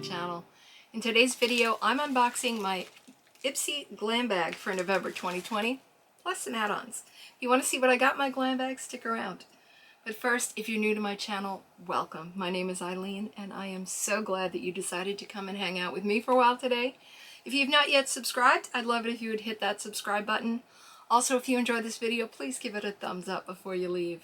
channel. In today's video, I'm unboxing my IPSY Glam Bag for November 2020, plus some add-ons. If you want to see what I got in my glam bag, stick around. But first, if you're new to my channel, welcome. My name is Eileen, and I am so glad that you decided to come and hang out with me for a while today. If you've not yet subscribed, I'd love it if you would hit that subscribe button. Also, if you enjoyed this video, please give it a thumbs up before you leave.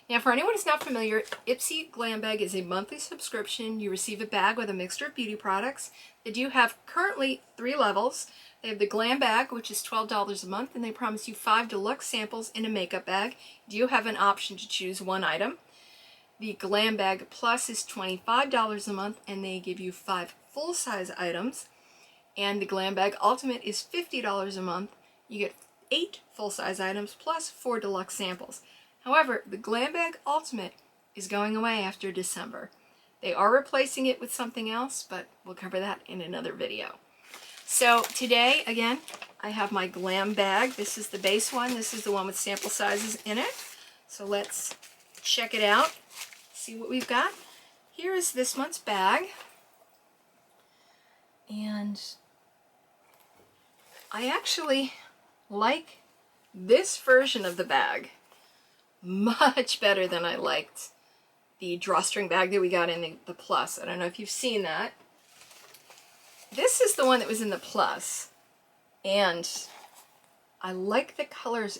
Now, for anyone who's not familiar, IPSY Glam Bag is a monthly subscription. You receive a bag with a mixture of beauty products. They do have currently 3 levels. They have the Glam Bag, which is $12 a month, and they promise you 5 deluxe samples in a makeup bag. You do have an option to choose one item. The Glam Bag Plus is $25 a month, and they give you 5 full-size items. And the Glam Bag Ultimate is $50 a month. You get 8 full-size items plus 4 deluxe samples. However, the Glam Bag Ultimate is going away after December. They are replacing it with something else, but we'll cover that in another video. So today, again, I have my Glam Bag. This is the base one. This is the one with sample sizes in it. So let's check it out, see what we've got. Here is this month's bag. And I actually like this version of the bag much better than I liked the drawstring bag that we got in the Plus. I don't know if you've seen that. This is the one that was in the Plus, and I like the colors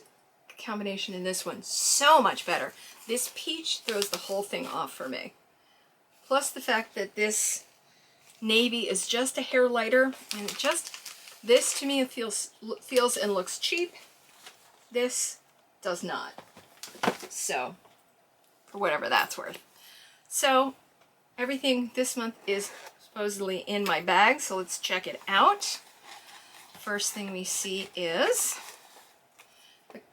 combination in this one so much better. This peach throws the whole thing off for me. Plus the fact that this navy is just a hair lighter, and this to me feels and looks cheap. This does not. So, for whatever that's worth. So, everything this month is supposedly in my bag, so let's check it out. First thing we see is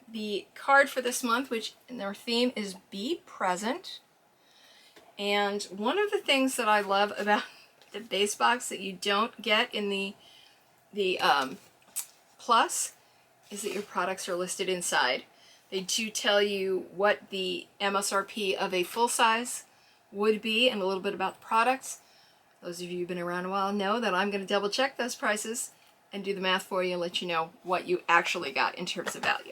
the card for this month, which in their theme is Be Present. And one of the things that I love about the base box that you don't get in the Plus is that your products are listed inside. They do tell you what the MSRP of a full size would be and a little bit about the products. Those of you who've been around a while know that I'm going to double check those prices and do the math for you and let you know what you actually got in terms of value.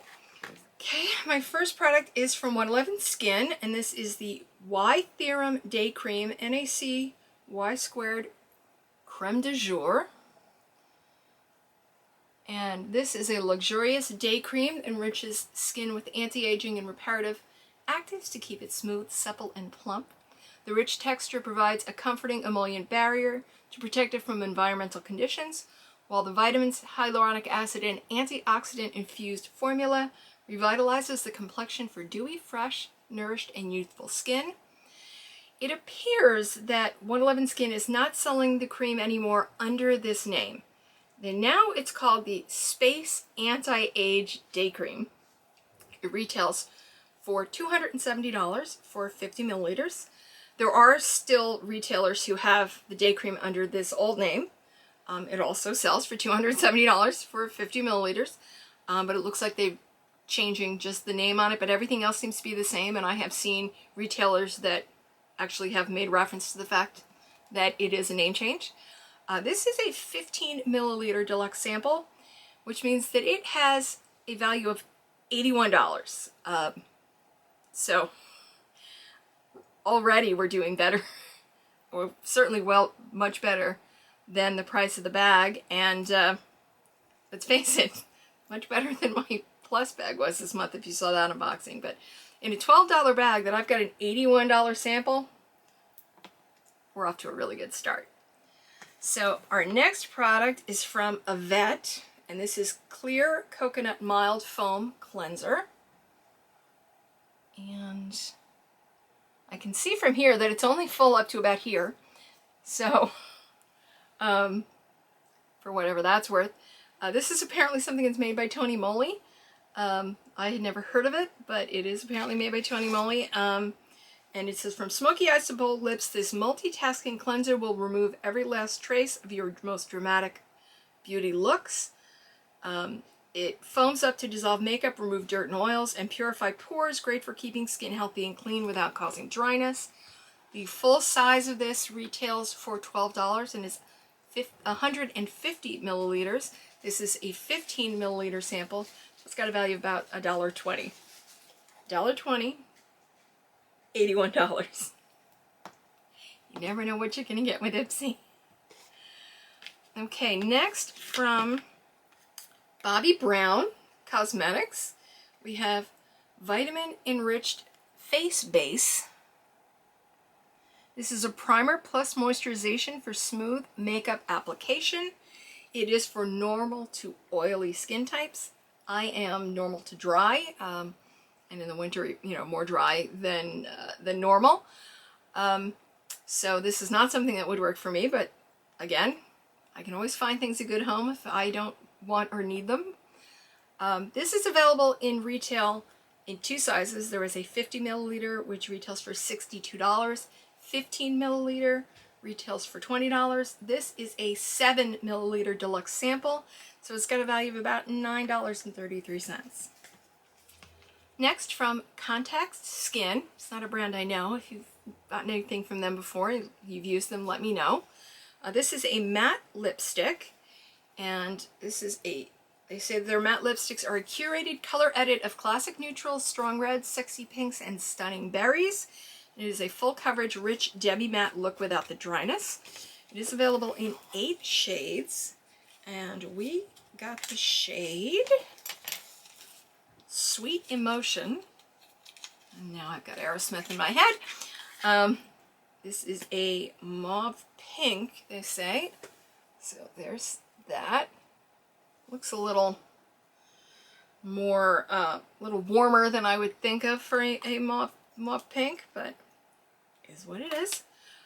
Okay, my first product is from 111 Skin, and this is the Y Theorem Day Cream NAC Y Squared Creme de Jour. And this is a luxurious day cream that enriches skin with anti-aging and reparative actives to keep it smooth, supple, and plump. The rich texture provides a comforting emollient barrier to protect it from environmental conditions, while the vitamins, hyaluronic acid, and antioxidant-infused formula revitalizes the complexion for dewy, fresh, nourished, and youthful skin. It appears that 111 Skin is not selling the cream anymore under this name. Then now it's called the Space Anti-Age Day Cream. It retails for $270 for 50 milliliters. There are still retailers who have the day cream under this old name. It also sells for $270 for 50 milliliters, but it looks like they're changing just the name on it, but everything else seems to be the same, and I have seen retailers that actually have made reference to the fact that it is a name change. This is a 15 milliliter deluxe sample, which means that it has a value of $81. So already we're doing better, or certainly much better than the price of the bag, and let's face it, much better than my Plus bag was this month if you saw that unboxing. But in a $12 bag that I've got an $81 sample, we're off to a really good start. So our next product is from Yvette, and this is Clear Coconut Mild Foam Cleanser. And I can see from here that it's only full up to about here. So, for whatever that's worth. This is apparently something that's made by Tony Moly. I had never heard of it, but it is apparently made by Tony Moly. And it says, from smoky eyes to bold lips, this multitasking cleanser will remove every last trace of your most dramatic beauty looks. It foams up to dissolve makeup, remove dirt and oils, and purify pores. Great for keeping skin healthy and clean without causing dryness. The full size of this retails for $12 and is 150 milliliters. This is a 15 milliliter sample. It's got a value of about $1.20. $1.20, $81. You never know what you're going to get with IPSY. Okay, next from Bobbi Brown Cosmetics, we have Vitamin Enriched Face Base. This is a primer plus moisturization for smooth makeup application. It is for normal to oily skin types. I am normal to dry, and in the winter, you know, more dry than normal. So this is not something that would work for me, but again, I can always find things at good home if I don't want or need them. This is available in retail in two sizes. There is a 50 milliliter, which retails for $62. 15 milliliter retails for $20. This is a 7 milliliter deluxe sample, so it's got a value of about $9.33. Next from Contact Skin. It's not a brand I know. If you've gotten anything from them before, you've used them, let me know. This is a matte lipstick, and this is they say their matte lipsticks are a curated color edit of classic neutrals, strong reds, sexy pinks, and stunning berries. It is a full coverage, rich demi-matte look without the dryness. It is available in 8 shades, and we got the shade Sweet Emotion. And now I've got Aerosmith in my head. This is a mauve pink, they say. So there's that. Looks a little more, little warmer than I would think of for a mauve pink, but is what it is.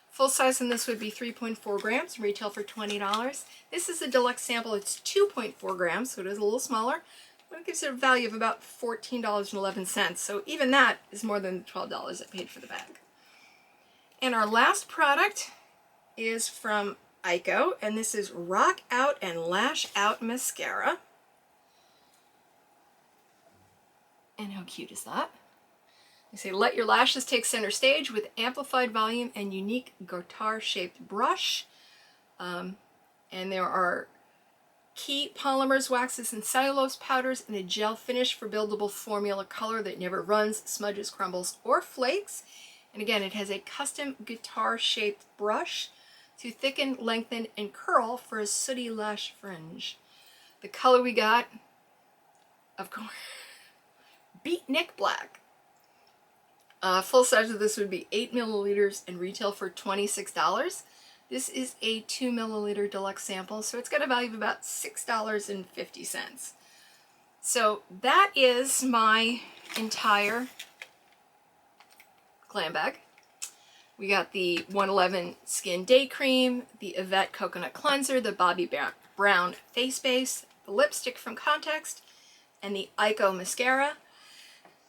Full size in this would be 3.4 grams, retail for $20. This is a deluxe sample. It's 2.4 grams, so it is a little smaller, but it gives it a value of about $14.11. So even that is more than the $12 I paid for the bag. And our last product is from IPSY, and this is Rock Out and Lash Out Mascara. And how cute is that? They say, let your lashes take center stage with amplified volume and unique guitar-shaped brush. And there are key polymers, waxes, and cellulose powders, and a gel finish for buildable formula color that never runs, smudges, crumbles, or flakes. And again, it has a custom guitar-shaped brush to thicken, lengthen, and curl for a sooty lash fringe. The color we got, of course, Beatnik Black. Full size of this would be 8 milliliters and retail for $26. This is a 2 milliliter deluxe sample, so it's got a value of about $6.50. So that is my entire glam bag. We got the 111 Skin Day Cream, the Yvette Coconut Cleanser, the Bobbi Brown Face Base, the lipstick from Context, and the IPSY Mascara.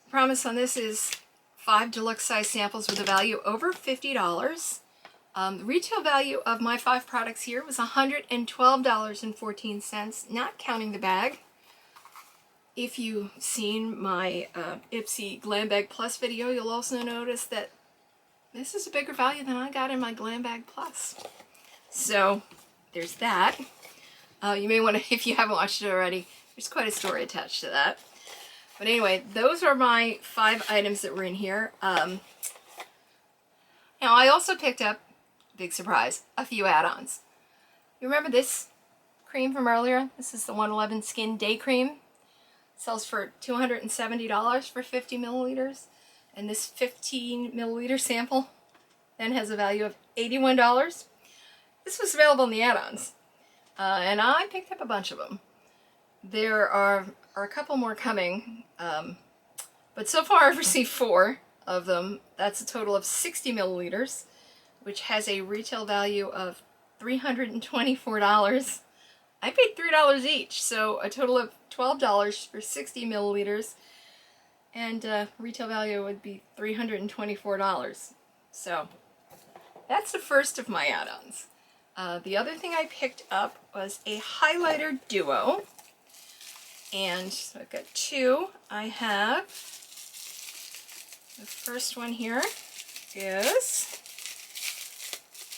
The promise on this is 5 deluxe size samples with a value over $50. The retail value of my 5 products here was $112.14, not counting the bag. If you've seen my IPSY Glam Bag Plus video, you'll also notice that this is a bigger value than I got in my Glam Bag Plus. So there's that. You may want to, if you haven't watched it already, there's quite a story attached to that. But anyway, those are my 5 items that were in here. Now I also picked up, big surprise, a few add-ons. You remember this cream from earlier? This is the 111 Skin Day Cream. Sells for $270 for 50 milliliters. And this 15 milliliter sample then has a value of $81. This was available in the add-ons. And I picked up a bunch of them. There are a couple more coming, but so far I've received 4 of them. That's a total of 60 milliliters, which has a retail value of $324. I paid $3 each, so a total of $12 for 60 milliliters, and retail value would be $324. So that's the first of my add-ons. The other thing I picked up was a highlighter duo. And so I've got 2. I have, the first one here is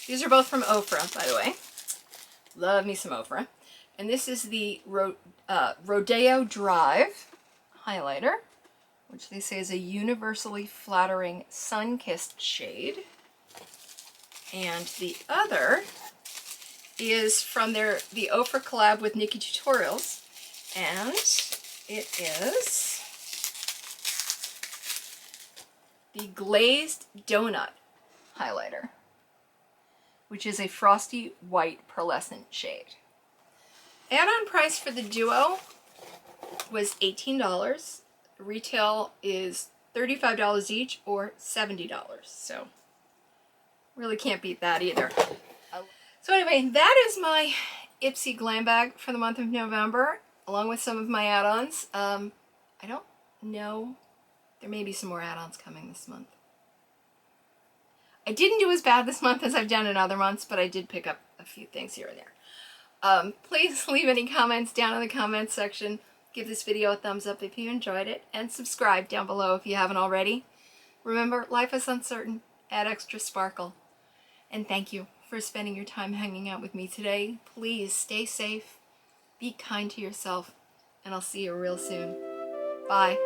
These are both from Ofra, by the way. Love me some Ofra. And this is the Rodeo Drive highlighter, which they say is a universally flattering sun-kissed shade. And the other is from the Ofra collab with Nikki Tutorials, and it is the Glazed Donut highlighter, which is a frosty white pearlescent shade. Add-on price for the duo was $18. Retail is $35 each, or $70. So really can't beat that either. So anyway, that is my IPSY Glam Bag for the month of November, along with some of my add-ons. I don't know. There may be some more add-ons coming this month. I didn't do as bad this month as I've done in other months, but I did pick up a few things here and there. Please leave any comments down in the comments section. Give this video a thumbs up if you enjoyed it, and subscribe down below if you haven't already. Remember, life is uncertain. Add extra sparkle. And thank you for spending your time hanging out with me today. Please stay safe, be kind to yourself, and I'll see you real soon. Bye.